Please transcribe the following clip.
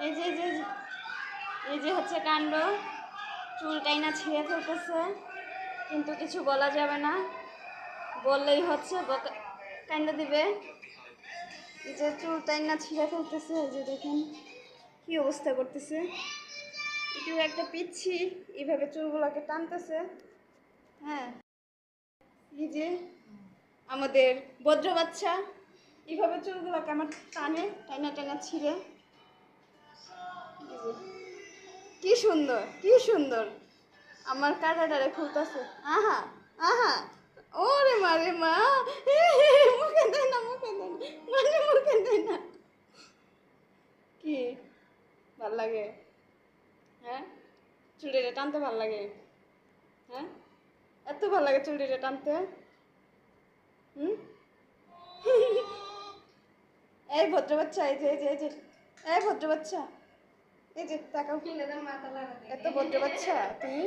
এই যে এই যে এই যে হচ্ছে কাণ্ড, চুলটাই না ছিঁড়ে ফেলতেছে, কিন্তু কিছু বলা যাবে না, বললেই হচ্ছে কান্ড দিবে। এই যে চুলটাই না ছিঁড়ে ফেলতেছে, এই যে দেখেন কি অবস্থা করতেছে। একটু একটা পিচ্ছি এইভাবে চুলগুলোকে টানতেছে। হ্যাঁ, এই যে আমাদের বজ্র বাচ্চা এইভাবে চুলগুলোকে আমার টানে, টাইনা টাইনা ছিঁড়ে। কি সুন্দর, কি সুন্দর আমার কাটাটারে খুলতেছে। আহা আহা, ওরে মারে মা, মুখে দেয় না, মুখে দেয় না, মানে মুখে দেয় না। কি ভাল লাগে? হ্যাঁ, চুড়িটা টানতে ভাল লাগে? হ্যাঁ, এত ভাল লাগে চুড়িটা টানতে? হুম। এই ভদ্র বাচ্চা, এই যে এই যে এই যে, এই ভদ্র বাচ্চা, এই যে তাকাও, এত ভদ্র বাচ্চা তুমি।